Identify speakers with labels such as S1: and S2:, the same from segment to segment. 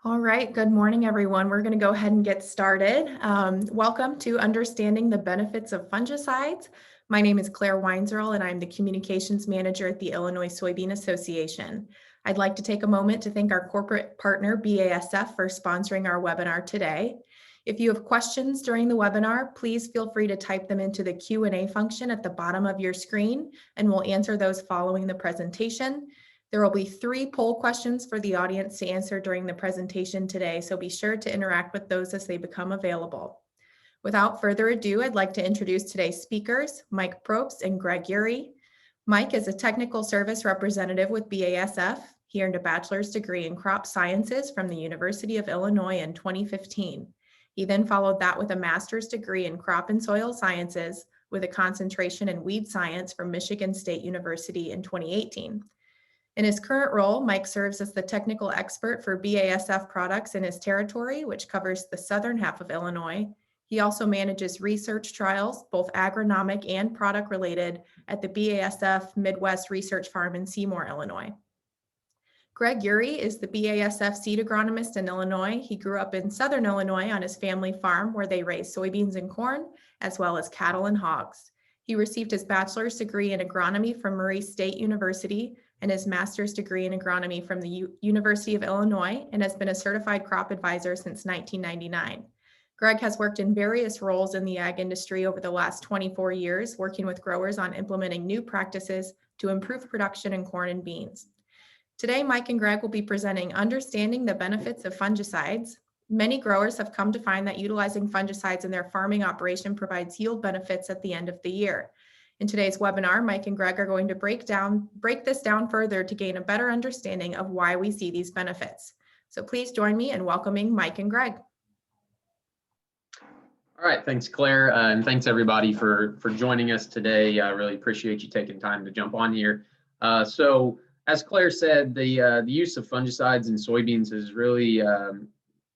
S1: All right, good morning, everyone. We're going to go ahead and get started. Welcome to Understanding the Benefits of Fungicides. My name is Claire Weinzerl, and I'm the Communications Manager at the Illinois Soybean Association. I'd like to take a moment to thank our corporate partner, BASF, for sponsoring our webinar today. If you have questions during the webinar, please feel free to type them into the Q&A function at the bottom of your screen, and we'll answer those following the presentation. There will be 3 poll questions for the audience to answer during the presentation today, so be sure to interact with those as they become available. Without further ado, I'd like to introduce today's speakers, Mike Probst and Greg Urey. Mike is a technical service representative with BASF. He earned a bachelor's degree in crop sciences from the University of Illinois in 2015. He then followed that with a master's degree in crop and soil sciences with a concentration in weed science from Michigan State University in 2018. In his current role, Mike serves as the technical expert for BASF products in his territory, which covers the southern half of Illinois. He also manages research trials, both agronomic and product related, at the BASF Midwest Research Farm in Seymour, Illinois. Greg Urey is the BASF seed agronomist in Illinois. He grew up in southern Illinois on his family farm where they raise soybeans and corn, as well as cattle and hogs. He received his bachelor's degree in agronomy from Murray State University and his master's degree in agronomy from the University of Illinois, and has been a certified crop advisor since 1999. Greg has worked in various roles in the ag industry over the last 24 years, working with growers on implementing new practices to improve production in corn and beans. Today, Mike and Greg will be presenting Understanding the Benefits of Fungicides. Many growers have come to find that utilizing fungicides in their farming operation provides yield benefits at the end of the year. In today's webinar, Mike and Greg are going to break this down further to gain a better understanding of why we see these benefits. So please join me in welcoming Mike and Greg.
S2: All right, thanks, Claire, and thanks everybody for joining us today. I really appreciate you taking time to jump on here. So, as Claire said, the use of fungicides in soybeans has really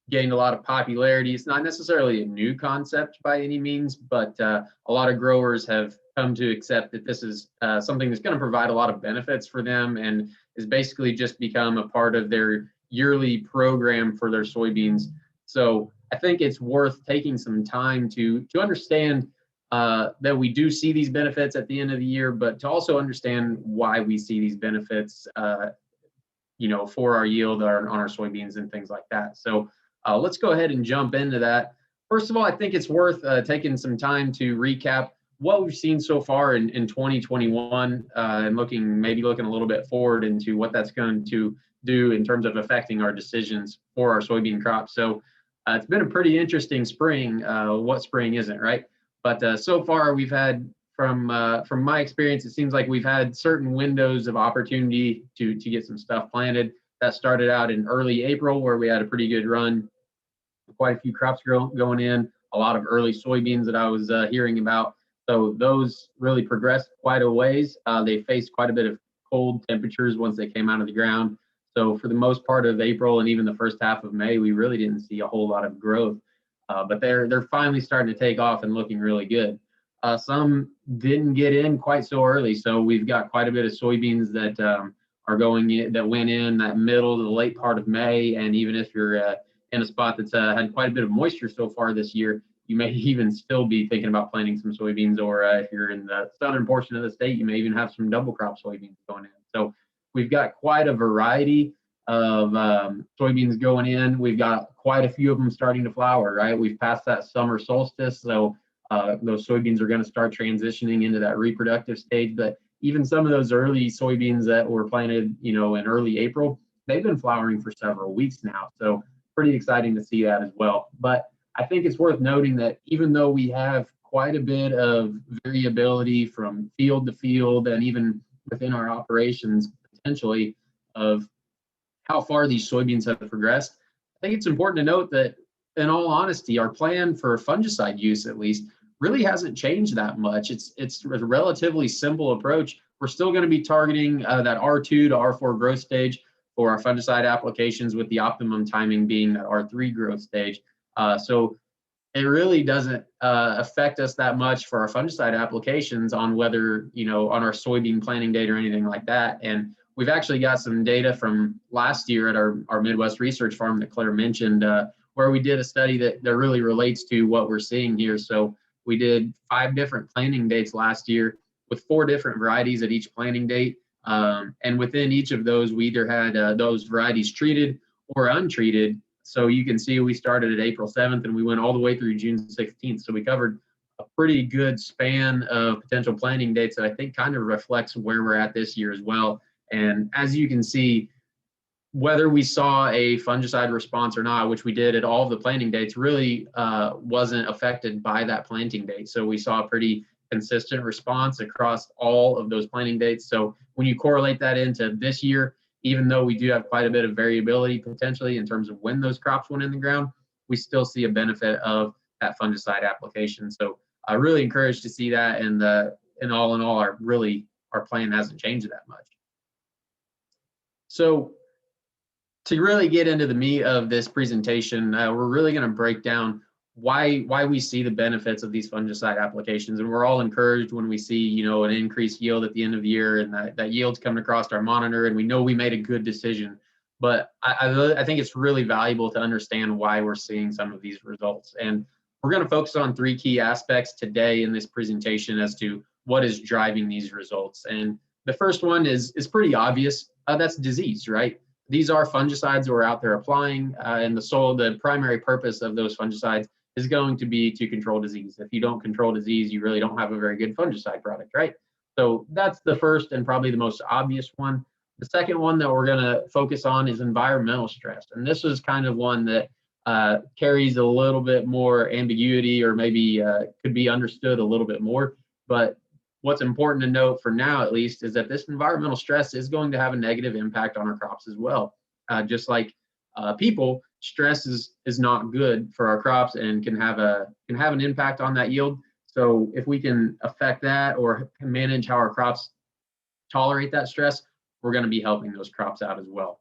S2: gained a lot of popularity. It's not necessarily a new concept by any means, but a lot of growers have come to accept that this is something that's going to provide a lot of benefits for them and is basically just become a part of their yearly program for their soybeans. So I think it's worth taking some time to understand that we do see these benefits at the end of the year, but to also understand why we see these benefits, for our yield on our soybeans and things like that. So let's go ahead and jump into that. First of all, I think it's worth taking some time to recap what we've seen so far in 2021 and mayking a little bit forward into what that's going to do in terms of affecting our decisions for our soybean crop. So it's been a pretty interesting spring. What spring isn't, right? But so far we've had, from my experience, it seems like we've had certain windows of opportunity to get some stuff planted. That started out in early April, where we had a pretty good run, quite a few crops going in, a lot of early soybeans that I was hearing about. So those really progressed quite a ways. They faced quite a bit of cold temperatures once they came out of the ground. So for the most part of April and even the first half of May, we really didn't see a whole lot of growth. But they're finally starting to take off and looking really good. Some didn't get in quite so early, so we've got quite a bit of soybeans that are going in, that went in that middle to the late part of May. And even if you're in a spot that's had quite a bit of moisture so far this year, you may even still be thinking about planting some soybeans, or if you're in the southern portion of the state, you may even have some double crop soybeans going in. So we've got quite a variety of soybeans going in. We've got quite a few of them starting to flower, right? We've passed that summer solstice, so those soybeans are going to start transitioning into that reproductive stage. But even some of those early soybeans that were planted, in early April, they've been flowering for several weeks now. So pretty exciting to see that as well. But I think it's worth noting that even though we have quite a bit of variability from field to field and even within our operations potentially of how far these soybeans have progressed, I think it's important to note that, in all honesty, our plan for fungicide use, at least, really hasn't changed that much. It's a relatively simple approach. We're still going to be targeting that R2 to R4 growth stage for our fungicide applications, with the optimum timing being that R3 growth stage. So it really doesn't affect us that much for our fungicide applications on whether, on our soybean planting date or anything like that. And we've actually got some data from last year at our Midwest research farm that Claire mentioned, where we did a study that really relates to what we're seeing here. So we did 5 different planting dates last year with 4 different varieties at each planting date. And within each of those, we either had those varieties treated or untreated. So you can see we started at April 7th and we went all the way through June 16th. So we covered a pretty good span of potential planting dates that I think kind of reflects where we're at this year as well. And as you can see, whether we saw a fungicide response or not, which we did at all of the planting dates, really wasn't affected by that planting date. So we saw a pretty consistent response across all of those planting dates. So when you correlate that into this year, even though we do have quite a bit of variability potentially in terms of when those crops went in the ground, we still see a benefit of that fungicide application. So I really encouraged to see that, and in all, our plan hasn't changed that much. So to really get into the meat of this presentation, we're really going to break down why we see the benefits of these fungicide applications. And we're all encouraged when we see, an increased yield at the end of the year, and that yield's coming across our monitor, and we know we made a good decision. But I think it's really valuable to understand why we're seeing some of these results. And we're going to focus on 3 key aspects today in this presentation as to what is driving these results. And the first one is pretty obvious. That's disease, right? These are fungicides we're out there applying in the soil. The primary purpose of those fungicides is going to be to control disease. If you don't control disease, you really don't have a very good fungicide product, right? So that's the first and probably the most obvious one. The second one that we're going to focus on is environmental stress. And this is kind of one that carries a little bit more ambiguity, or maybe could be understood a little bit more. But what's important to note for now, at least, is that this environmental stress is going to have a negative impact on our crops as well. Just like people, stress is not good for our crops and can have an impact on that yield. So if we can affect that or manage how our crops tolerate that stress, we're going to be helping those crops out as well.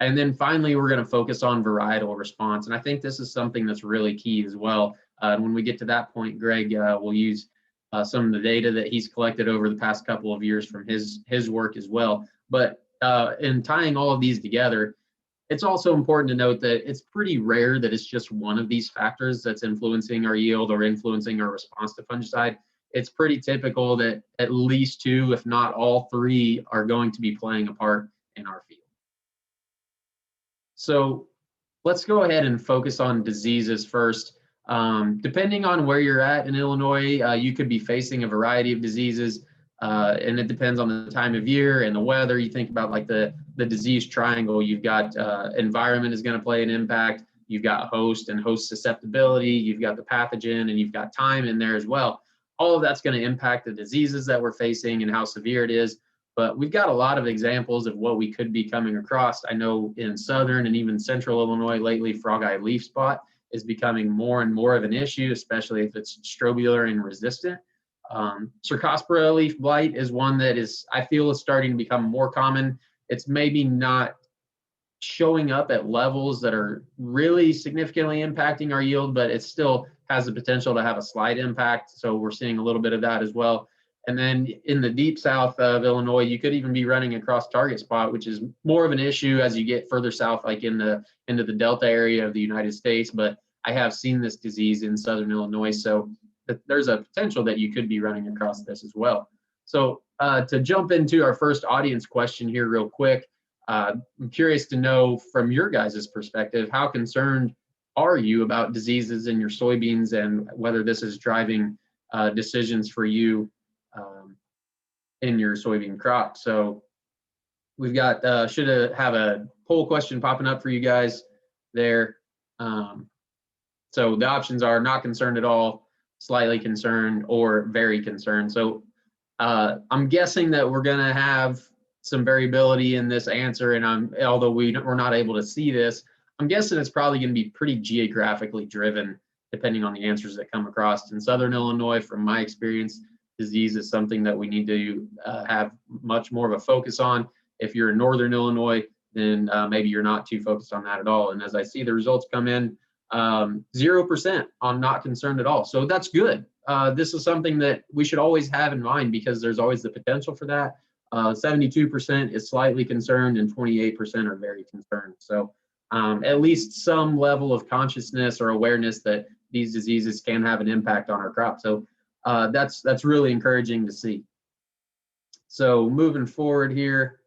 S2: And then finally, we're going to focus on varietal response. And I think this is something that's really key as well. When we get to that point, Greg will use some of the data that he's collected over the past couple of years from his work as well. But in tying all of these together, it's also important to note that it's pretty rare that it's just one of these factors that's influencing our yield or influencing our response to fungicide. It's pretty typical that at least 2, if not all 3, are going to be playing a part in our field. So let's go ahead and focus on diseases first. Depending on where you're at in Illinois, you could be facing a variety of diseases, and it depends on the time of year and the weather. You think about like the disease triangle. You've got environment is going to play an impact. You've got host and host susceptibility. You've got the pathogen, and you've got time in there as well. All of that's going to impact the diseases that we're facing and how severe it is. But we've got a lot of examples of what we could be coming across. I know in southern and even central Illinois lately, frog eye leaf spot is becoming more and more of an issue, especially if it's strobilurin and resistant. Cercospora leaf blight is one that I feel is starting to become more common. It's maybe not showing up at levels that are really significantly impacting our yield, but it still has the potential to have a slight impact. So we're seeing a little bit of that as well. And then in the deep south of Illinois, you could even be running across target spot, which is more of an issue as you get further south, like into the Delta area of the United States. But I have seen this disease in southern Illinois, so there's a potential that you could be running across this as well. So to jump into our first audience question here real quick, I'm curious to know from your guys' perspective, how concerned are you about diseases in your soybeans and whether this is driving decisions for you in your soybean crop? So we've got, should have a poll question popping up for you guys there. So the options are not concerned at all, slightly concerned, or very concerned. So I'm guessing that we're going to have some variability in this answer, and although we're not able to see this, I'm guessing it's probably going to be pretty geographically driven, depending on the answers that come across. In southern Illinois, from my experience, disease is something that we need to have much more of a focus on. If you're in northern Illinois, then maybe you're not too focused on that at all. And as I see the results come in, 0% on not concerned at all. So that's good. This is something that we should always have in mind because there's always the potential for that. 72% is slightly concerned, and 28% are very concerned. So at least some level of consciousness or awareness that these diseases can have an impact on our crop. So that's really encouraging to see. So moving forward here,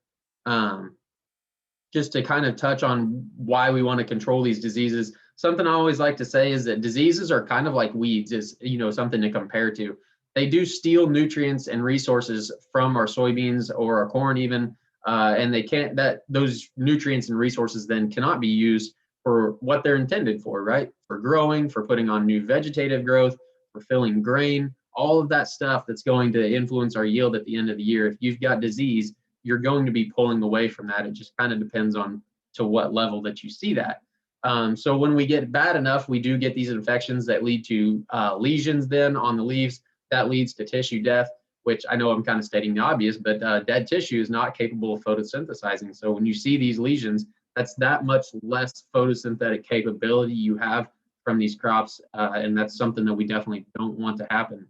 S2: just to kind of touch on why we want to control these diseases. Something I always like to say is that diseases are kind of like weeds, is something to compare to. They do steal nutrients and resources from our soybeans or our corn even, and they can't, those nutrients and resources then cannot be used for what they're intended for, right? For growing, for putting on new vegetative growth, for filling grain, all of that stuff that's going to influence our yield at the end of the year. If you've got disease, you're going to be pulling away from that. It just kind of depends on to what level that you see that. So when we get bad enough, we do get these infections that lead to lesions then on the leaves. That leads to tissue death, which I know I'm kind of stating the obvious, but dead tissue is not capable of photosynthesizing. So when you see these lesions, that's that much less photosynthetic capability you have from these crops, and that's something that we definitely don't want to happen.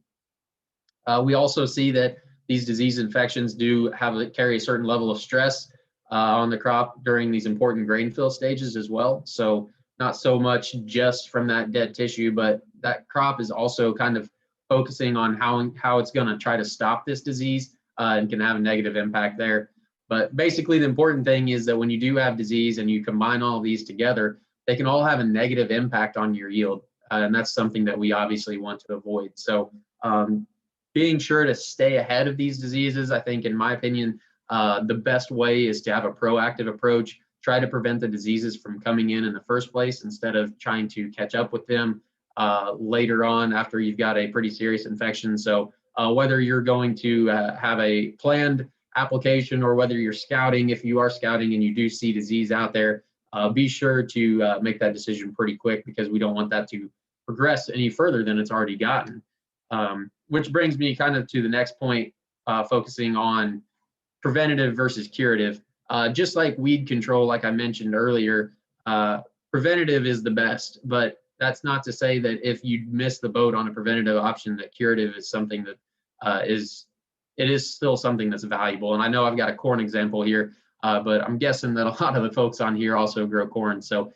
S2: We also see that these disease infections do carry a certain level of stress on the crop during these important grain fill stages as well. So not so much just from that dead tissue, but that crop is also kind of focusing on how it's going to try to stop this disease and can have a negative impact there. But basically, the important thing is that when you do have disease and you combine all of these together, they can all have a negative impact on your yield. And that's something that we obviously want to avoid. So being sure to stay ahead of these diseases, I think, in my opinion, the best way is to have a proactive approach, try to prevent the diseases from coming in the first place instead of trying to catch up with them later on after you've got a pretty serious infection. So whether you're going to have a planned application or whether you're scouting, if you are scouting and you do see disease out there, be sure to make that decision pretty quick, because we don't want that to progress any further than it's already gotten. Which brings me kind of to the next point, focusing on preventative versus curative. Just like weed control, like I mentioned earlier, preventative is the best, but that's not to say that if you miss the boat on a preventative option, that curative is something that it is still something that's valuable. And I know I've got a corn example here, but I'm guessing that a lot of the folks on here also grow corn. So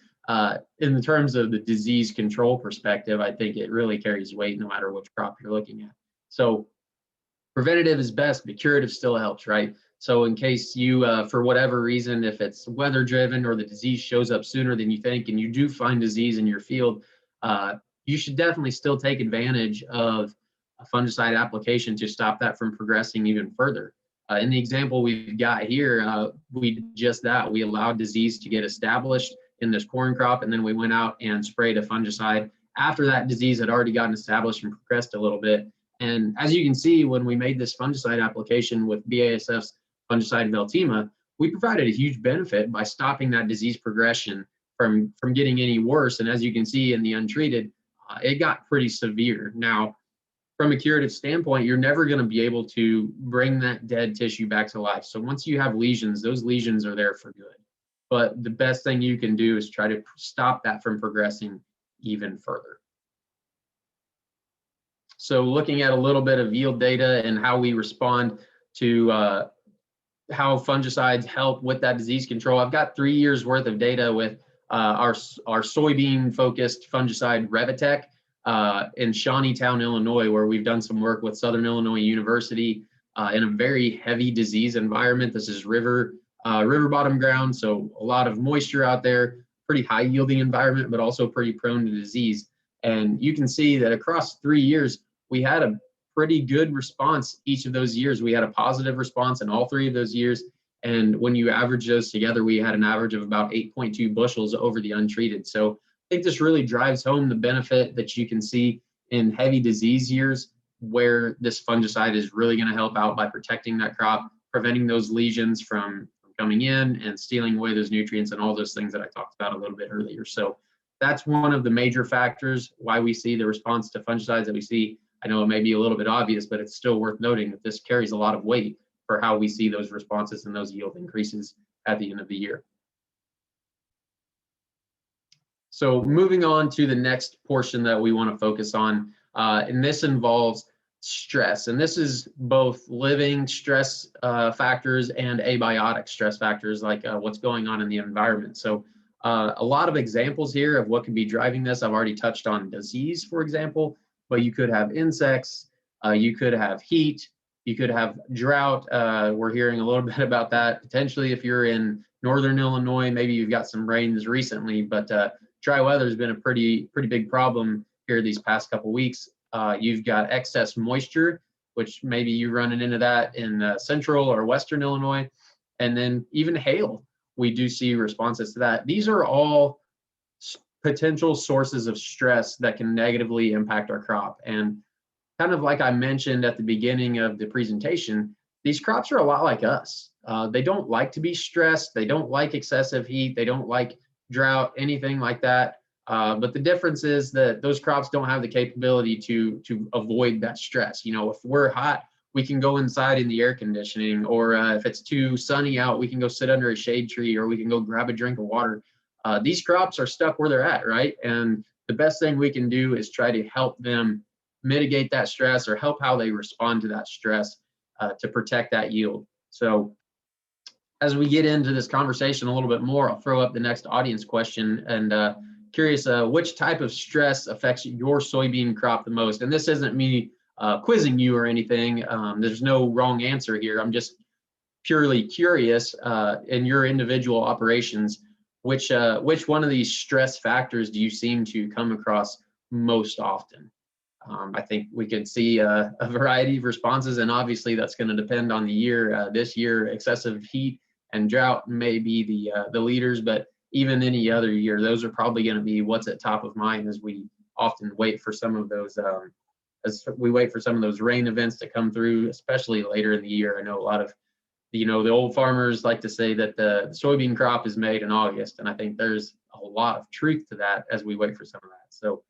S2: in terms of the disease control perspective, I think it really carries weight no matter which crop you're looking at. So preventative is best, but curative still helps, right? So in case you, for whatever reason, if it's weather driven or the disease shows up sooner than you think, and you do find disease in your field, you should definitely still take advantage of a fungicide application to stop that from progressing even further. In the example we've got here, we did just that. We allowed disease to get established in this corn crop, and then we went out and sprayed a fungicide after that disease had already gotten established and progressed a little bit. And as you can see, when we made this fungicide application with BASF's fungicide Veltima, we provided a huge benefit by stopping that disease progression from getting any worse. And as you can see in the untreated, it got pretty severe. Now, from a curative standpoint, you're never going to be able to bring that dead tissue back to life. So once you have lesions, those lesions are there for good. But the best thing you can do is try to stop that from progressing even further. So looking at a little bit of yield data and how we respond to how fungicides help with that disease control. I've got 3 years worth of data with our soybean focused fungicide Revitec in Shawneetown, Illinois, where we've done some work with Southern Illinois University in a very heavy disease environment. This is river bottom ground, so a lot of moisture out there, pretty high yielding environment, but also pretty prone to disease. And you can see that across 3 years, we had a pretty good response each of those years. We had a positive response in all 3 of those years. And when you average those together, we had an average of about 8.2 bushels over the untreated. So I think this really drives home the benefit that you can see in heavy disease years, where this fungicide is really going to help out by protecting that crop, preventing those lesions from coming in and stealing away those nutrients and all those things that I talked about a little bit earlier. So that's one of the major factors why we see the response to fungicides that we see. I know it may be a little bit obvious, but it's still worth noting that this carries a lot of weight for how we see those responses and those yield increases at the end of the year. So moving on to the next portion that we want to focus on, and this involves stress. And this is both living stress factors and abiotic stress factors, like what's going on in the environment. So a lot of examples here of what could be driving this. I've already touched on disease, for example, but you could have insects, you could have heat, you could have drought. We're hearing a little bit about that potentially if you're in northern Illinois. Maybe you've got some rains recently, but dry weather has been a pretty big problem here these past couple weeks. You've got excess moisture, which maybe you're running into that in central or western Illinois, and then even hail. We do see responses to that. These are all potential sources of stress that can negatively impact our crop. And kind of like I mentioned at the beginning of the presentation, these crops are a lot like us. They don't like to be stressed. They don't like excessive heat. They don't like drought, anything like that. But the difference is that those crops don't have the capability to avoid that stress. You know, if we're hot, we can go inside in the air conditioning, or if it's too sunny out, we can go sit under a shade tree, or we can go grab a drink of water. These crops are stuck where they're at, right? And the best thing we can do is try to help them mitigate that stress, or help how they respond to that stress to protect that yield. So as we get into this conversation a little bit more, I'll throw up the next audience question, and curious which type of stress affects your soybean crop the most. And this isn't me quizzing you or anything. There's no wrong answer here. I'm just purely curious in your individual operations, which one of these stress factors do you seem to come across most often? I think we could see a variety of responses, and obviously that's going to depend on the year. This year, excessive heat and drought may be the leaders, but even any other year, those are probably going to be what's at top of mind as we often wait for some of those rain events to come through, especially later in the year. I know a lot of the old farmers like to say that the soybean crop is made in August, and I think there's a lot of truth to that as we wait for some of that. So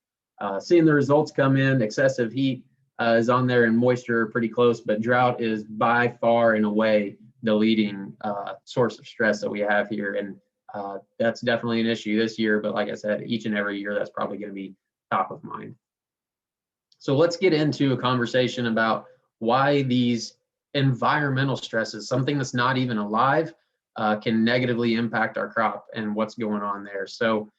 S2: seeing the results come in, excessive heat is on there, and moisture pretty close, but drought is by far and away the leading source of stress that we have here. And that's definitely an issue this year, but like I said, each and every year that's probably going to be top of mind. So let's get into a conversation about why these environmental stresses, something that's not even alive, can negatively impact our crop and what's going on there. So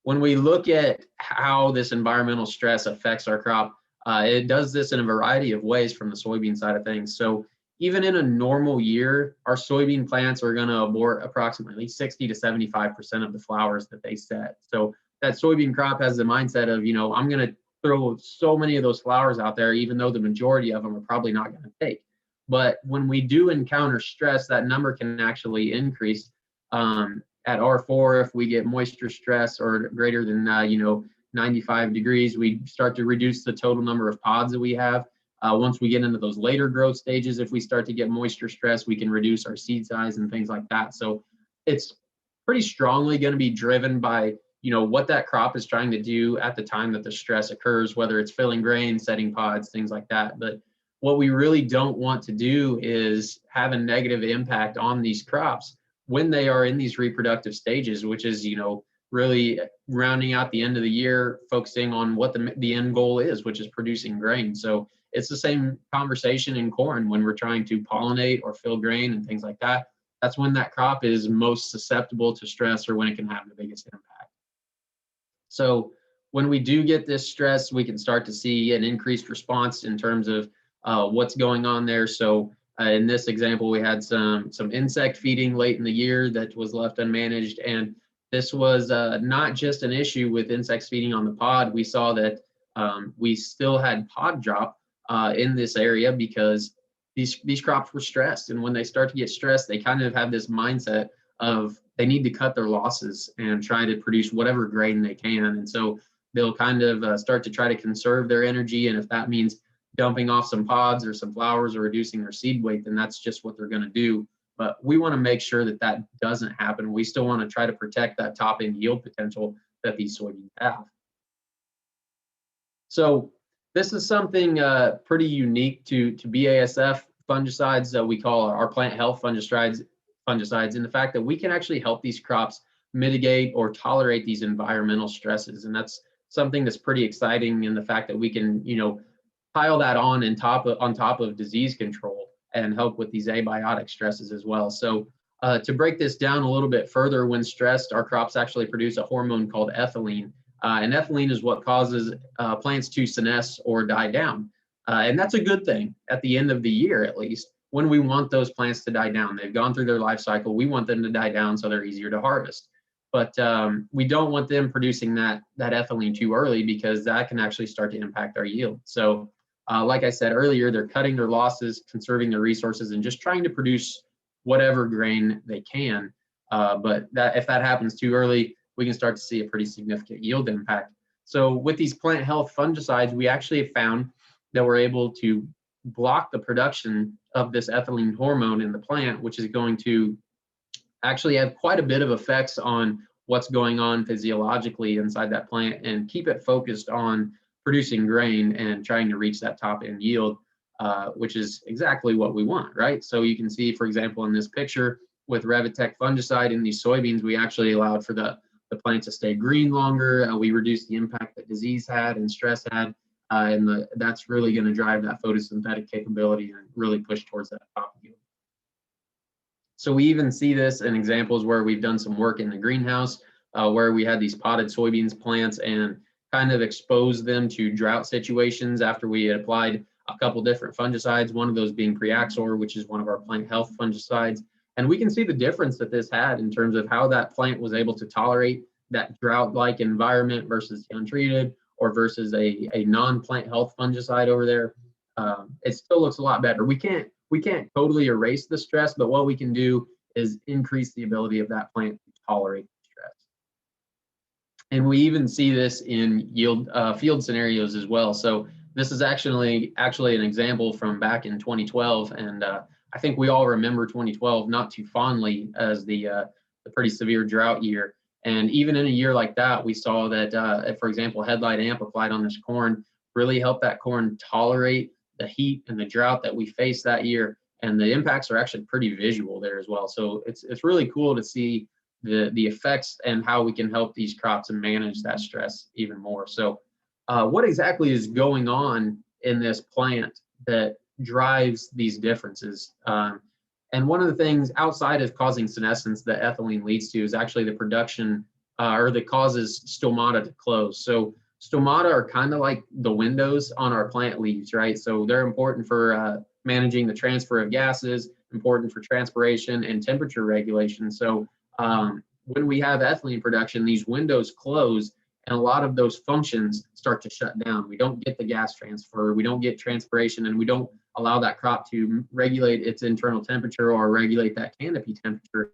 S2: when we look at how this environmental stress affects our crop, it does this in a variety of ways from the soybean side of things. So even in a normal year, our soybean plants are going to abort approximately 60 to 75% of the flowers that they set. So that soybean crop has the mindset of, I'm going to throw so many of those flowers out there, even though the majority of them are probably not going to take. But when we do encounter stress, that number can actually increase. At R4, if we get moisture stress or greater than 95 degrees, we start to reduce the total number of pods that we have. Once we get into those later growth stages, if we start to get moisture stress, we can reduce our seed size and things like that. So it's pretty strongly going to be driven by what that crop is trying to do at the time that the stress occurs, whether it's filling grain, setting pods, things like that. But what we really don't want to do is have a negative impact on these crops when they are in these reproductive stages, which is really rounding out the end of the year, focusing on what the end goal is, which is producing grain. So it's the same conversation in corn when we're trying to pollinate or fill grain and things like that. That's when that crop is most susceptible to stress, or when it can have the biggest impact. So when we do get this stress, we can start to see an increased response in terms of what's going on there. So in this example, we had some insect feeding late in the year that was left unmanaged, and this was not just an issue with insects feeding on the pod. We saw that we still had pod drop in this area because these crops were stressed, and when they start to get stressed, they kind of have this mindset of they need to cut their losses and try to produce whatever grain they can, and so they'll kind of start to try to conserve their energy, and if that means dumping off some pods or some flowers or reducing their seed weight, then that's just what they're going to do. But we want to make sure that that doesn't happen. We still want to try to protect that top end yield potential that these soybeans have. So this is something pretty unique to BASF fungicides that we call our plant health fungicides, in the fact that we can actually help these crops mitigate or tolerate these environmental stresses. And that's something that's pretty exciting in the fact that we can, pile that on top of disease control and help with these abiotic stresses as well. So to break this down a little bit further, when stressed, our crops actually produce a hormone called ethylene. And ethylene is what causes plants to senesce or die down. And that's a good thing at the end of the year, at least, when we want those plants to die down. They've gone through their life cycle. We want them to die down so they're easier to harvest. But we don't want them producing that ethylene too early, because that can actually start to impact our yield. So like I said earlier, they're cutting their losses, conserving their resources, and just trying to produce whatever grain they can. But if that happens too early, we can start to see a pretty significant yield impact. So with these plant health fungicides, we actually have found that we're able to block the production of this ethylene hormone in the plant, which is going to actually have quite a bit of effects on what's going on physiologically inside that plant, and keep it focused on producing grain and trying to reach that top end yield, which is exactly what we want, right? So you can see, for example, in this picture with Revitec fungicide in these soybeans, we actually allowed for the plant to stay green longer. We reduced the impact that disease had and stress had, and that's really going to drive that photosynthetic capability and really push towards that top yield. So we even see this in examples where we've done some work in the greenhouse, where we had these potted soybeans plants and kind of exposed them to drought situations after we had applied a couple different fungicides, one of those being Preaxor, which is one of our plant health fungicides. And we can see the difference that this had in terms of how that plant was able to tolerate that drought-like environment versus untreated, or versus a non-plant health fungicide over there. It still looks a lot better. We can't totally erase the stress, but what we can do is increase the ability of that plant to tolerate stress. And we even see this in field scenarios as well. So this is actually an example from back in 2012, and I think we all remember 2012 not too fondly as the pretty severe drought year. And even in a year like that, we saw that, for example, Headlight Amp applied on this corn really helped that corn tolerate the heat and the drought that we faced that year. And the impacts are actually pretty visual there as well. So it's really cool to see the effects and how we can help these crops and manage that stress even more. So what exactly is going on in this plant that drives these differences? And one of the things outside of causing senescence that ethylene leads to is actually the production or that causes stomata to close. So stomata are kind of like the windows on our plant leaves, right? So they're important for managing the transfer of gases, important for transpiration and temperature regulation. So when we have ethylene production, these windows close and a lot of those functions start to shut down. We don't get the gas transfer, we don't get transpiration, and we don't allow that crop to regulate its internal temperature or regulate that canopy temperature.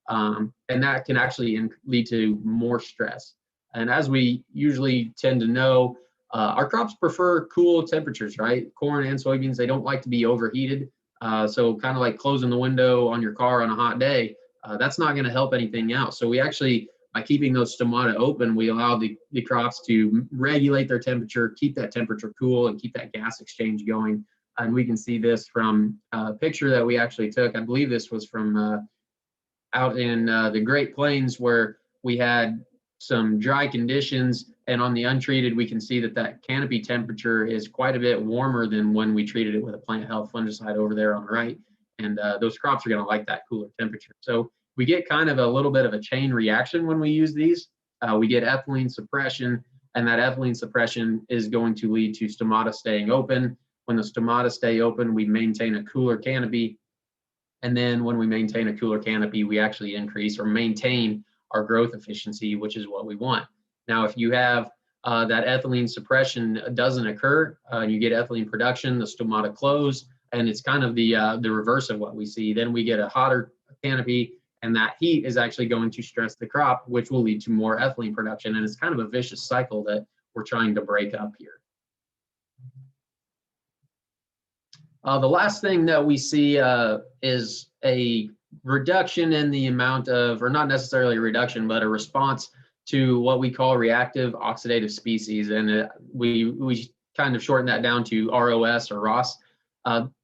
S2: And that can actually lead to more stress. And as we usually tend to know, our crops prefer cool temperatures, right? Corn and soybeans, they don't like to be overheated. So kind of like closing the window on your car on a hot day, that's not going to help anything out. So we actually, by keeping those stomata open, we allow the crops to regulate their temperature, keep that temperature cool, and keep that gas exchange going. And we can see this from a picture that we actually took. I believe this was from out in the Great Plains, where we had some dry conditions, and on the untreated, we can see that canopy temperature is quite a bit warmer than when we treated it with a plant health fungicide over there on the right. And those crops are going to like that cooler temperature. So we get kind of a little bit of a chain reaction when we use these. We get ethylene suppression, and that ethylene suppression is going to lead to stomata staying open. When the stomata stay open, we maintain a cooler canopy. And then when we maintain a cooler canopy, we actually increase or maintain our growth efficiency, which is what we want. Now, if you have that ethylene suppression doesn't occur, you get ethylene production, the stomata close, and it's kind of the reverse of what we see. Then we get a hotter canopy, and that heat is actually going to stress the crop, which will lead to more ethylene production. And it's kind of a vicious cycle that we're trying to break up here. The last thing that we see is a reduction in the amount of, or not necessarily a reduction, but a response to what we call reactive oxidative species. And we kind of shorten that down to ROS or ROS.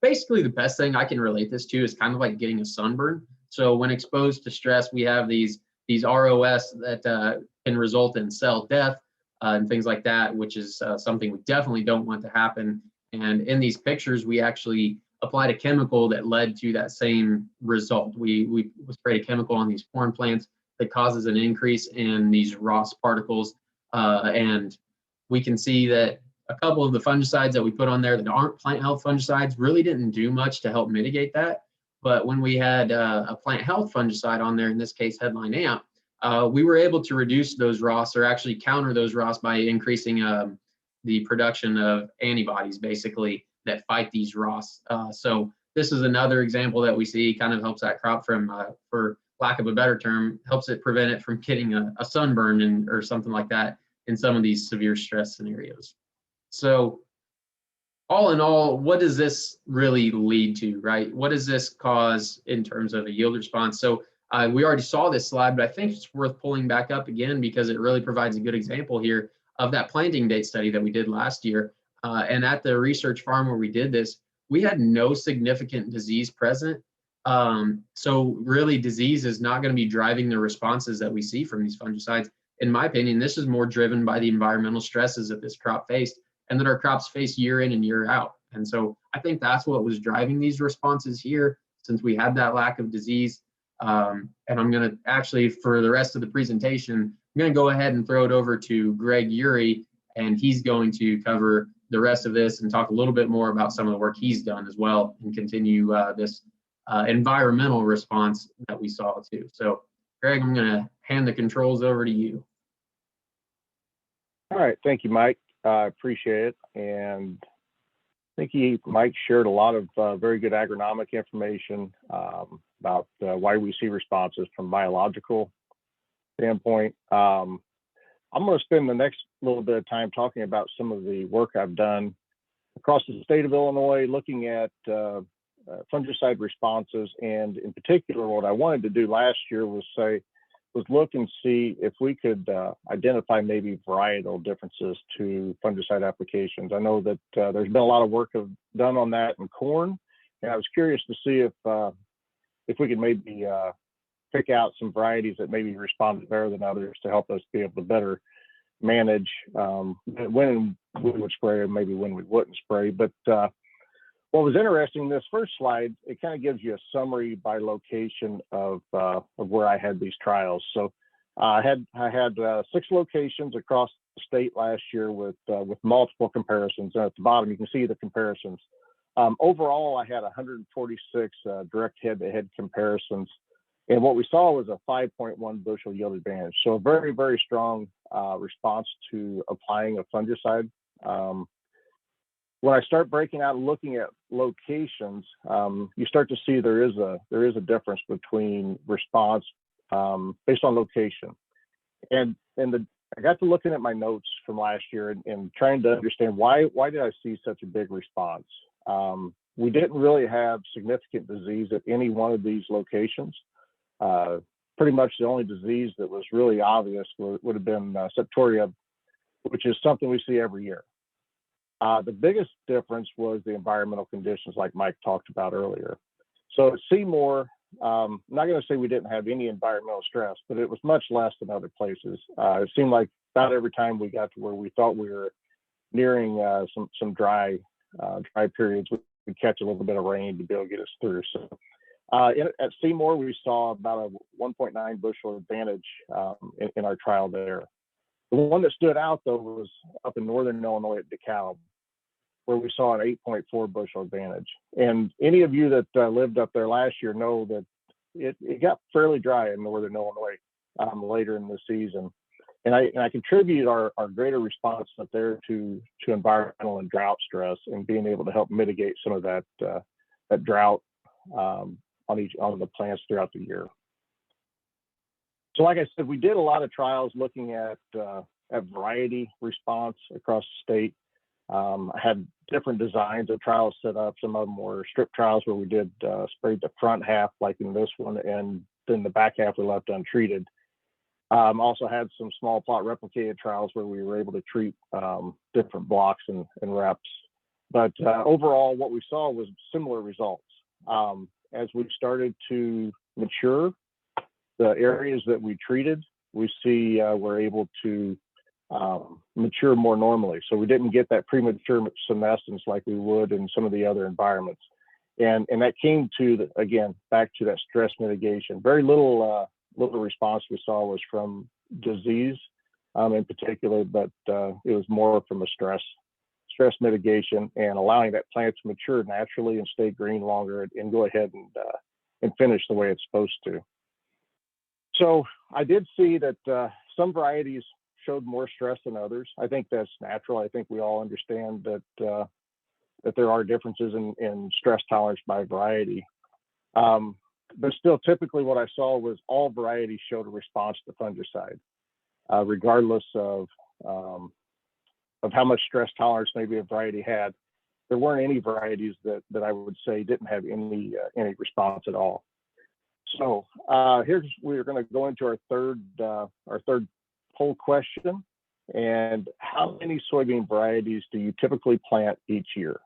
S2: Basically, the best thing I can relate this to is kind of like getting a sunburn. So when exposed to stress, we have these ROS that can result in cell death and things like that, which is something we definitely don't want to happen. And in these pictures, we actually applied a chemical that led to that same result. We sprayed a chemical on these corn plants that causes an increase in these ROS particles. And we can see that a couple of the fungicides that we put on there that aren't plant health fungicides really didn't do much to help mitigate that. But when we had a plant health fungicide on there, in this case, Headline Amp, we were able to reduce those ROS, or actually counter those ROS, by increasing the production of antibodies, basically, that fight these ROS. So this is another example that we see kind of helps that crop from, for lack of a better term, helps it prevent it from getting a sunburn or something like that in some of these severe stress scenarios. So all in all, what does this really lead to, right? What does this cause in terms of a yield response? So we already saw this slide, but I think it's worth pulling back up again because it really provides a good example here of that planting date study that we did last year. And at the research farm where we did this, we had no significant disease present. So really, disease is not going to be driving the responses that we see from these fungicides. In my opinion, this is more driven by the environmental stresses that this crop faced and that our crops face year in and year out. And so I think that's what was driving these responses here, since we had that lack of disease. And I'm going to actually, for the rest of the presentation, I'm going to go ahead and throw it over to Greg Urey, and he's going to cover the rest of this and talk a little bit more about some of the work he's done as well and continue this environmental response that we saw too. So Greg, I'm going to hand the controls over to you.
S3: All right, thank you, Mike. I appreciate it. And I think Mike shared a lot of very good agronomic information about why we see responses from biological standpoint. I'm going to spend the next little bit of time talking about some of the work I've done across the state of Illinois, looking at fungicide responses. And in particular, what I wanted to do last year was look and see if we could identify maybe varietal differences to fungicide applications. I know that there's been a lot of work done on that in corn, and I was curious to see if we could maybe pick out some varieties that maybe responded better than others to help us be able to better manage when we would spray and maybe when we wouldn't spray. But what was interesting, this first slide, it kind of gives you a summary by location of where I had these trials. So I had 6 locations across the state last year with multiple comparisons. And at the bottom, you can see the comparisons. Overall, I had 146 direct head-to-head comparisons. And what we saw was a 5.1 bushel yield advantage. So a very, very strong response to applying a fungicide. When I start breaking out and looking at locations, you start to see there is a difference between response based on location. And I got to looking at my notes from last year and trying to understand why did I see such a big response? We didn't really have significant disease at any one of these locations. Pretty much the only disease that was really obvious would have been septoria, which is something we see every year. The biggest difference was the environmental conditions, like Mike talked about earlier. So at Seymour, I'm not going to say we didn't have any environmental stress, but it was much less than other places. It seemed like about every time we got to where we thought we were nearing some dry periods, we'd catch a little bit of rain to be able to get us through. So at Seymour, we saw about a 1.9 bushel advantage in our trial there. The one that stood out, though, was up in northern Illinois at DeKalb, where we saw an 8.4 bushel advantage. And any of you that lived up there last year know that it got fairly dry in northern Illinois later in the season. And I contribute our greater response up there to environmental and drought stress and being able to help mitigate some of that drought on the plants throughout the year. So like I said, we did a lot of trials looking at variety response across the state. I had different designs of trials set up. Some of them were strip trials where we did sprayed the front half, like in this one, and then the back half we left untreated. Also had some small plot replicated trials where we were able to treat different blocks and reps. But overall, what we saw was similar results. As we started to mature, the areas that we treated, we see we're able to mature more normally. So we didn't get that premature senescence like we would in some of the other environments. And that came to, again, back to that stress mitigation. Very little response we saw was from disease in particular, but it was more from a stress mitigation and allowing that plant to mature naturally and stay green longer and go ahead and finish the way it's supposed to. So I did see that some varieties showed more stress than others. I think that's natural. I think we all understand that there are differences in stress tolerance by variety. But still, typically what I saw was all varieties showed a response to fungicide, regardless of how much stress tolerance maybe a variety had. There weren't any varieties that I would say didn't have any response at all. So we're going to go into our third poll question. And how many soybean varieties do you typically plant each year?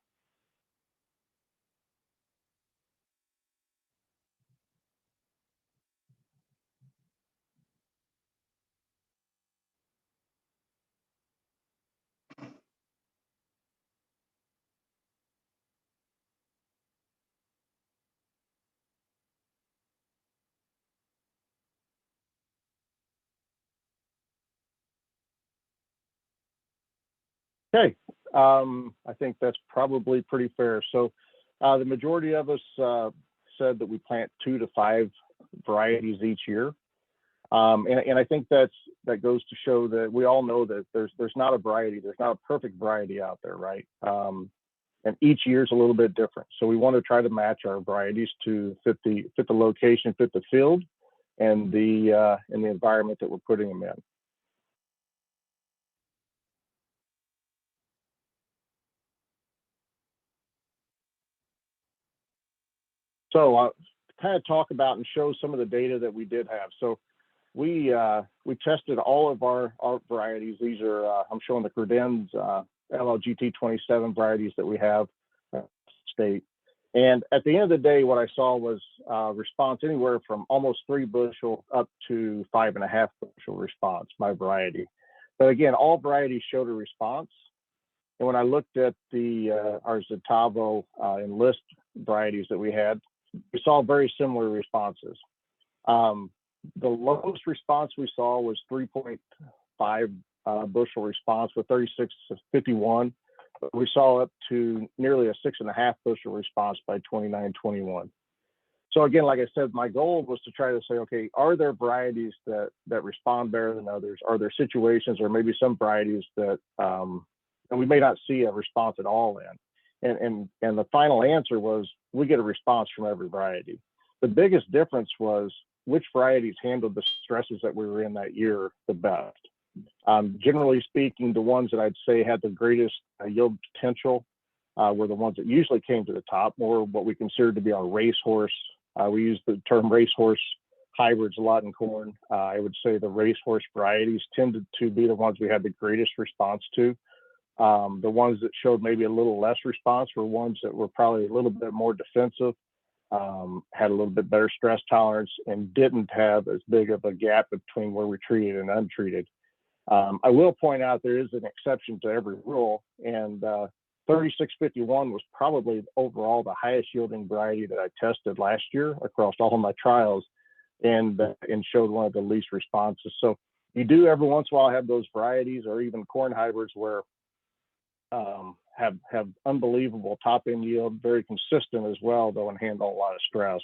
S3: Okay, I think that's probably pretty fair. So the majority of us said that we plant 2 to 5 varieties each year. And I think that goes to show that we all know that there's not a variety, there's not a perfect variety out there, right? And each year is a little bit different. So we want to try to match our varieties to fit the location, fit the field, and the environment that we're putting them in. So kind of talk about and show some of the data that we did have. So we tested all of our varieties. These are I'm showing the Credenz LLGT 27 varieties that we have state. And at the end of the day, what I saw was response anywhere from almost 3 bushel up to 5.5 bushel response by variety. But again, all varieties showed a response. And when I looked at our Zetavo Enlist varieties that we had, we saw very similar responses. The lowest response we saw was 3.5 bushel response with 36 to 51. But we saw up to nearly a 6.5 bushel response by 29-21. So again, like I said, my goal was to try to say, okay, are there varieties that respond better than others? Are there situations or maybe some varieties that we may not see a response at all in? And the final answer was we get a response from every variety. The biggest difference was which varieties handled the stresses that we were in that year the best. Generally speaking, the ones that I'd say had the greatest yield potential were the ones that usually came to the top, more what we consider to be our racehorse. We use the term racehorse hybrids a lot in corn. I would say the racehorse varieties tended to be the ones we had the greatest response to. The ones that showed maybe a little less response were ones that were probably a little bit more defensive, had a little bit better stress tolerance, and didn't have as big of a gap between where we treated and untreated. I will point out there is an exception to every rule, and 3651 was probably overall the highest yielding variety that I tested last year across all of my trials, and showed one of the least responses. So you do every once in a while have those varieties or even corn hybrids where have unbelievable top end yield, very consistent as well, though, and handle a lot of stress,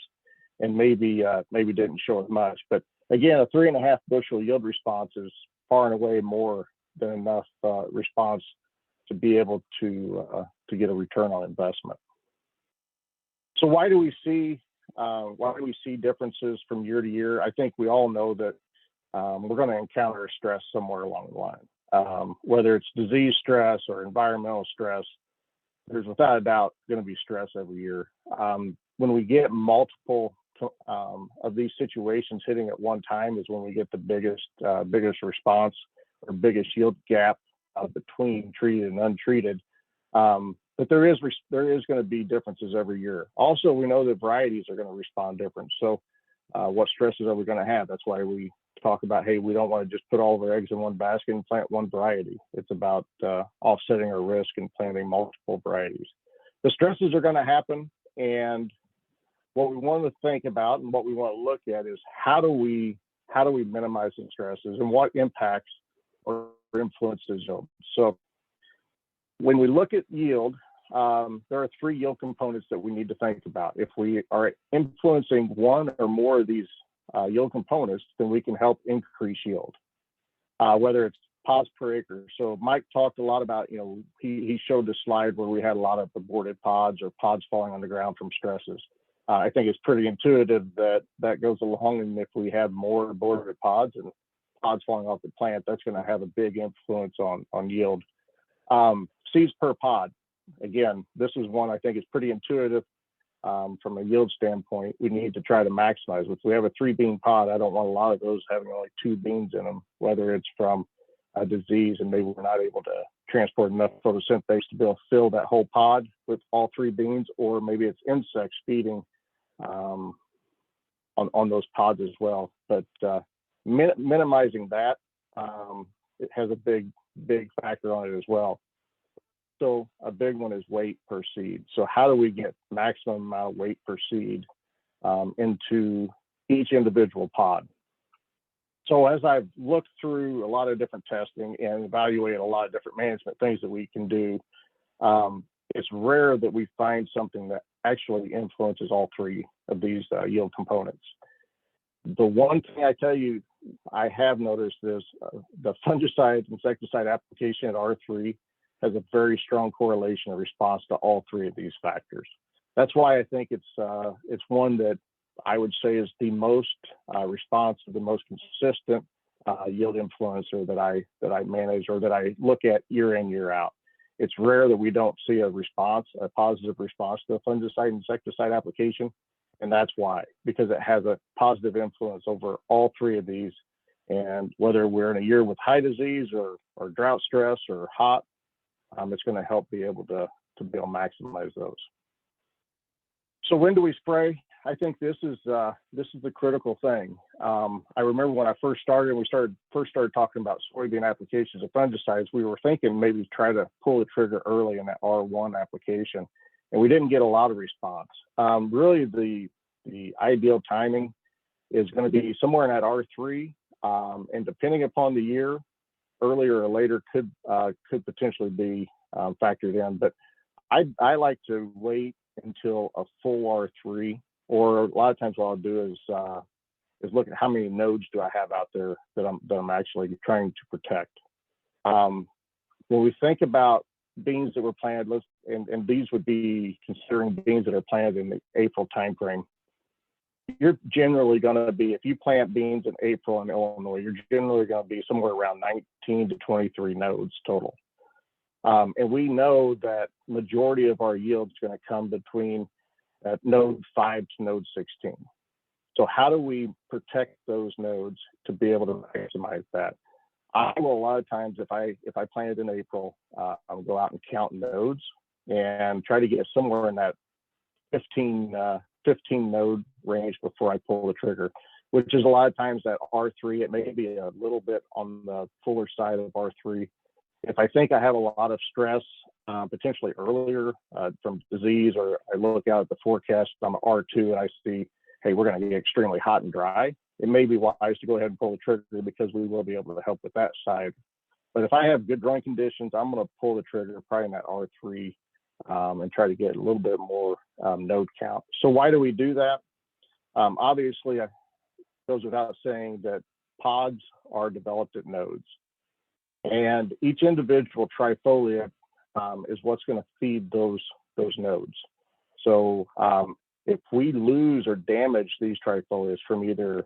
S3: and maybe didn't show as much. But again, a 3.5 bushel yield response is far and away more than enough response to be able to get a return on investment. So why do we see differences from year to year? I think we all know that we're going to encounter stress somewhere along the line. Whether it's disease stress or environmental stress, there's without a doubt going to be stress every year. When we get multiple of these situations hitting at one time is when we get the biggest response or biggest yield gap between treated and untreated. But there is going to be differences every year. Also, we know that varieties are going to respond different. So what stresses are we going to have? That's why we talk about, hey, we don't want to just put all of our eggs in one basket and plant one variety. It's about offsetting our risk and planting multiple varieties. The stresses are going to happen, and what we want to think about and what we want to look at is how do we minimize the stresses and what impacts or influences them. So when we look at yield, there are 3 yield components that we need to think about. If we are influencing one or more of these yield components, then we can help increase yield, whether it's pods per acre. So Mike talked a lot about, he showed the slide where we had a lot of aborted pods or pods falling on the ground from stresses. I think it's pretty intuitive that goes along, and if we have more aborted pods and pods falling off the plant, that's going to have a big influence on yield. Seeds per pod. Again, this is one I think is pretty intuitive from a yield standpoint. We need to try to maximize. If we have a 3-bean pod, I don't want a lot of those having only 2 beans in them, whether it's from a disease and maybe we're not able to transport enough photosynthase to be able to fill that whole pod with all 3 beans, or maybe it's insects feeding on those pods as well. But minimizing that, it has a big factor on it as well. So a big one is weight per seed. So how do we get maximum amount of weight per seed into each individual pod? So as I've looked through a lot of different testing and evaluated a lot of different management things that we can do, it's rare that we find something that actually influences all 3 of these yield components. The one thing I tell you I have noticed is the fungicide insecticide application at R3 has a very strong correlation and response to all 3 of these factors. That's why I think it's one that I would say is the most responsive, the most consistent yield influencer that I manage or that I look at year in, year out. It's rare that we don't see a positive response to a fungicide insecticide application. And that's why, because it has a positive influence over all 3 of these. And whether we're in a year with high disease or drought stress or hot, it's going to help be able to maximize those. So when do we spray? I think this is the critical thing. I remember when I first started, and we first started talking about soybean applications of fungicides, we were thinking maybe try to pull the trigger early in that R1 application, and we didn't get a lot of response. Really, the ideal timing is going to be somewhere in that R3, and depending upon the year, earlier or later could potentially be factored in. But I like to wait until a full R3. Or a lot of times what I'll do is look at how many nodes do I have out there that I'm actually trying to protect. When we think about beans that were planted, and these would be considering beans that are planted in the April timeframe, you're generally going to be, if you plant beans in April in Illinois, you're generally going to be somewhere around 19 to 23 nodes total. And we know that majority of our yield is going to come between node 5 to node 16. So how do we protect those nodes to be able to maximize that? I will a lot of times, if I planted in April, I'll go out and count nodes and try to get somewhere in that 15 node range before I pull the trigger, which is a lot of times at R3. It may be a little bit on the fuller side of R3. If I think I have a lot of stress, potentially earlier from disease, or I look out at the forecast on R2 and I see, hey, we're going to get extremely hot and dry, it may be wise to go ahead and pull the trigger because we will be able to help with that side. But if I have good growing conditions, I'm going to pull the trigger probably in that R3 and try to get a little bit more node count. So why do we do that? Obviously, it goes without saying that pods are developed at nodes. And each individual trifolia is what's going to feed those nodes. So if we lose or damage these trifolias from either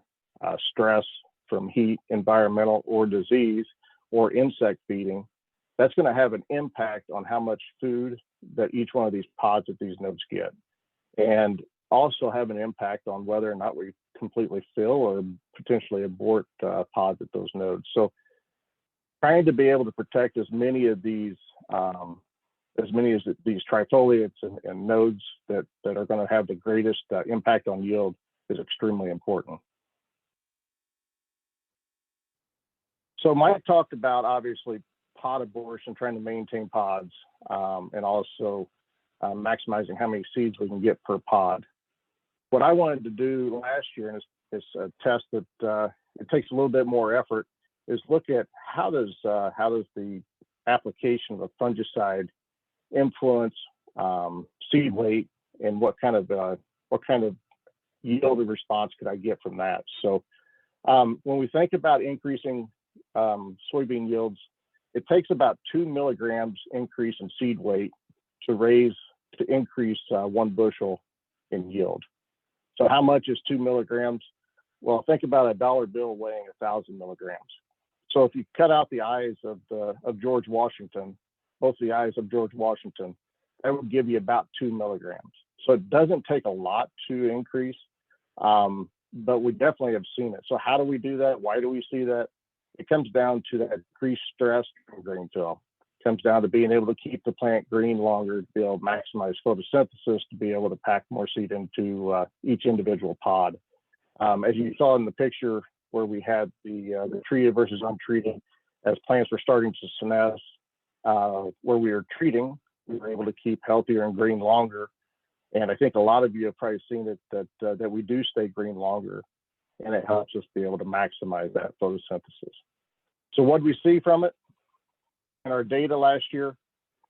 S3: stress, from heat, environmental, or disease, or insect feeding, that's going to have an impact on how much food that each one of these pods at these nodes get, and also have an impact on whether or not we completely fill or potentially abort pods at those nodes. So trying to be able to protect as many of these trifoliates and nodes that are going to have the greatest impact on yield is extremely important. So Mike talked about obviously pod abortion, trying to maintain pods, and also maximizing how many seeds we can get per pod. What I wanted to do last year, and it's a test that it takes a little bit more effort, is look at how does the application of a fungicide influence seed weight, and what kind of yield and response could I get from that. So when we think about increasing soybean yields, it takes about 2 milligrams increase in seed weight to increase 1 bushel in yield. So how much is 2 milligrams? Well, think about a dollar bill weighing 1,000 milligrams. So if you cut out the eyes of George Washington, both the eyes of George Washington, that would give you about 2 milligrams. So it doesn't take a lot to increase, but we definitely have seen it. So how do we do that? Why do we see that? It comes down to that increased stress from green fill. It comes down to being able to keep the plant green longer, to be able to maximize photosynthesis, to be able to pack more seed into each individual pod. As you saw in the picture where we had the treated versus untreated, as plants were starting to senesce, where we were treating, we were able to keep healthier and green longer. And I think a lot of you have probably seen it that we do stay green longer, and it helps us be able to maximize that photosynthesis. So what we see from it in our data last year,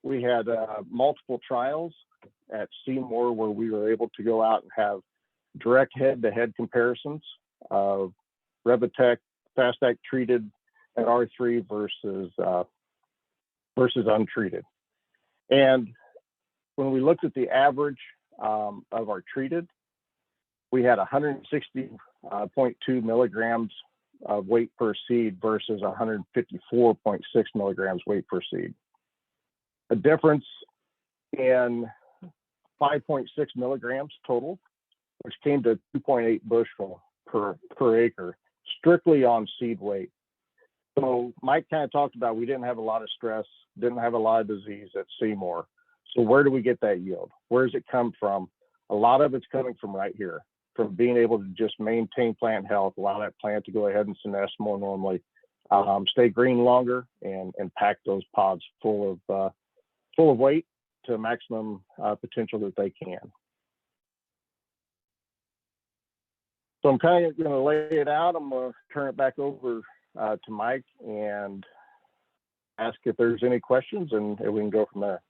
S3: we had multiple trials at Seymour where we were able to go out and have direct head-to-head comparisons of Revitec Fast Act treated at R3 versus untreated. And when we looked at the average of our treated, we had 160.2 milligrams of weight per seed versus 154.6 milligrams weight per seed. A difference in 5.6 milligrams total, which came to 2.8 bushel per acre, strictly on seed weight. So Mike kind of talked about we didn't have a lot of stress, didn't have a lot of disease at Seymour. So where do we get that yield? Where does it come from? A lot of it's coming from right here, from being able to just maintain plant health, allow that plant to go ahead and senesce more normally, stay green longer, and pack those pods full of weight to maximum potential that they can. So I'm kind of going to lay it out. I'm going to turn it back over to Mike and ask if there's any questions, and we can go from there.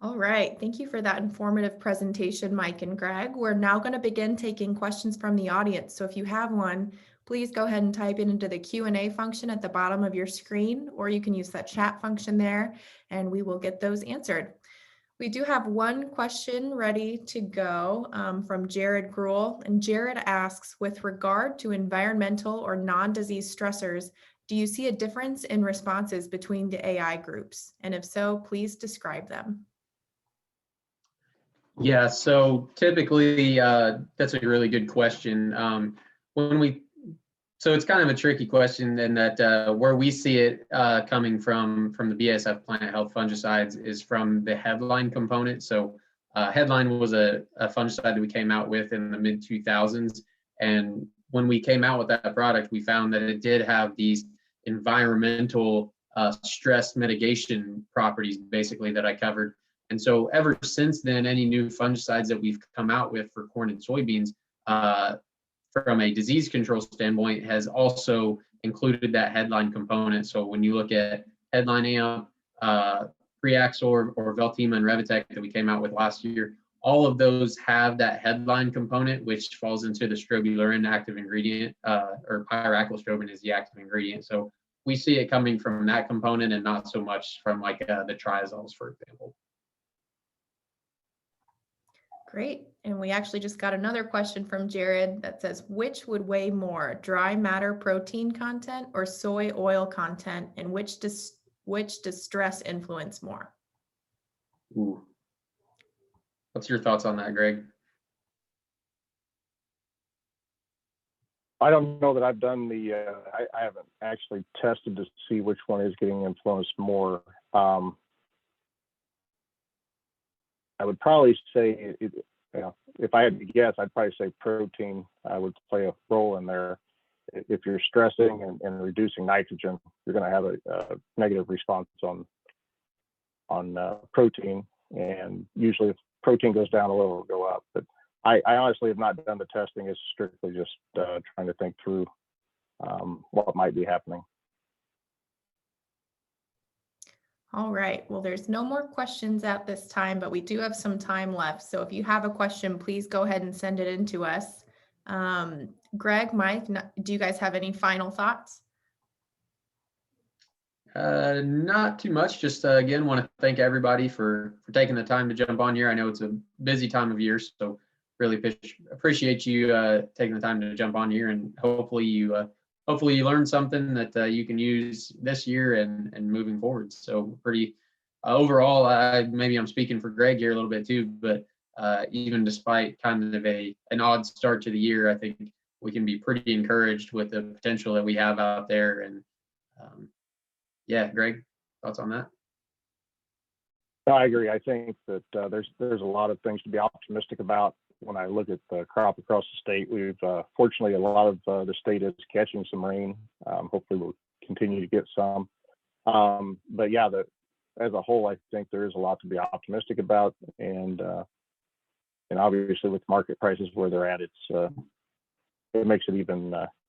S1: All right, thank you for that informative presentation, Mike and Greg. We're now going to begin taking questions from the audience. So if you have one, please go ahead and type it into the Q&A function at the bottom of your screen, or you can use that chat function there, and we will get those answered. We do have one question ready to go from Jared Gruel, and Jared asks, with regard to environmental or non-disease stressors, do you see a difference in responses between the AI groups? And if so, please describe them.
S2: Yeah, so typically that's a really good question. So it's kind of a tricky question in that where we see it coming from the BASF plant health fungicides is from the headline component. So headline was a fungicide that we came out with in the mid 2000s, and when we came out with that product, we found that it did have these environmental stress mitigation properties, basically, that I covered. And so ever since then, any new fungicides that we've come out with for corn and soybeans from a disease control standpoint has also included that headline component. So when you look at headline AMP, Preaxor or Veltima and Revitec that we came out with last year, all of those have that headline component, which falls into the strobilurin active ingredient, or pyraclostrobin is the active ingredient. So we see it coming from that component and not so much from like the triazoles, for example.
S1: Great. And we actually just got another question from Jared that says, which would weigh more, dry matter protein content or soy oil content, and which does stress influence more?
S2: Ooh. What's your thoughts on that, Greg?
S3: I don't know that I've done I haven't actually tested to see which one is getting influenced more. I would probably say if I had to guess, I'd probably say protein would play a role in there. If you're stressing and reducing nitrogen, you're going to have a negative response on protein. And usually if protein goes down a little, it'll go up. But I honestly have not done the testing. It's strictly just trying to think through what might be happening.
S1: All right, well, there's no more questions at this time, but we do have some time left. So if you have a question, please go ahead and send it in to us. Greg, Mike, do you guys have any final thoughts?
S2: Not too much. Just again, want to thank everybody for taking the time to jump on here. I know it's a busy time of year, so really appreciate you taking the time to jump on here, and hopefully you learned something that you can use this year and moving forward. So pretty overall, maybe I'm speaking for Greg here a little bit too, but even despite kind of an odd start to the year, I think we can be pretty encouraged with the potential that we have out there. And yeah, Greg, thoughts on that?
S3: I agree. I think that there's a lot of things to be optimistic about. When I look at the crop across the state, we've fortunately a lot of the state is catching some rain. Hopefully we'll continue to get some. But yeah, as a whole, I think there is a lot to be optimistic about, and obviously with market prices where they're at, it makes it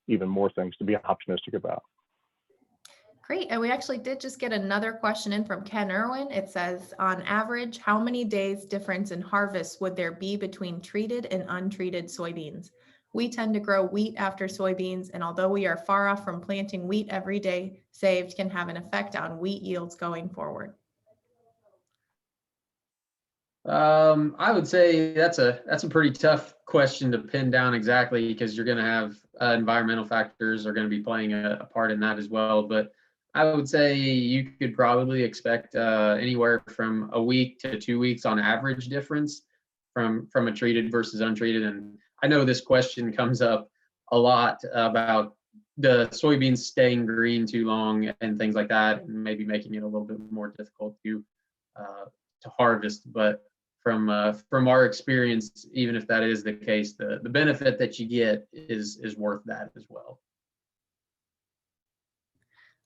S3: even more things to be optimistic about.
S1: Great. And we actually did just get another question in from Ken Irwin. It says, on average, how many days difference in harvest would there be between treated and untreated soybeans? We tend to grow wheat after soybeans, and although we are far off from planting wheat, every day saved can have an effect on wheat yields going forward.
S2: I would say that's a pretty tough question to pin down exactly, because you're going to have environmental factors are going to be playing a part in that as well. But I would say you could probably expect anywhere from a week to 2 weeks on average difference from a treated versus untreated. And I know this question comes up a lot about the soybeans staying green too long and things like that, and maybe making it a little bit more difficult to harvest. But from our experience, even if that is the case, the benefit that you get is worth that as well.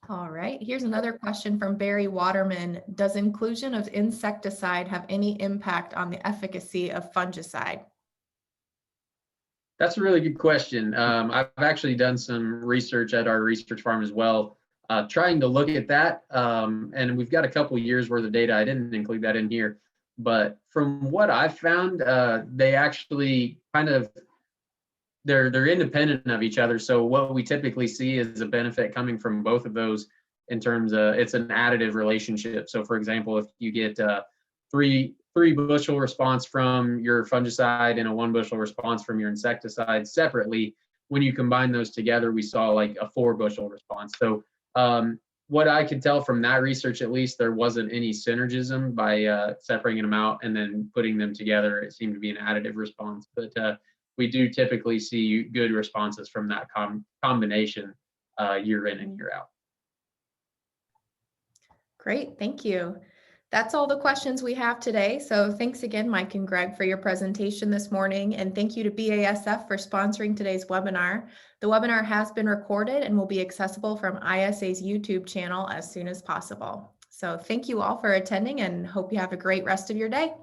S1: All right, here's another question from Barry Waterman. Does inclusion of insecticide have any impact on the efficacy of fungicide?
S2: That's a really good question. I've actually done some research at our research farm as well, trying to look at that. And we've got a couple years worth of data. I didn't include that in here, but from what I've found, they actually kind of they're independent of each other. So what we typically see is a benefit coming from both of those in terms of it's an additive relationship. So for example, if you get three bushel response from your fungicide and a 1 bushel response from your insecticide separately, when you combine those together, we saw like a 4 bushel response. So what I could tell from that research, at least, there wasn't any synergism by separating them out and then putting them together. It seemed to be an additive response, but we do typically see good responses from that combination year in and year out.
S1: Great, thank you. That's all the questions we have today. So thanks again, Mike and Greg, for your presentation this morning. And thank you to BASF for sponsoring today's webinar. The webinar has been recorded and will be accessible from ISA's YouTube channel as soon as possible. So thank you all for attending, and hope you have a great rest of your day.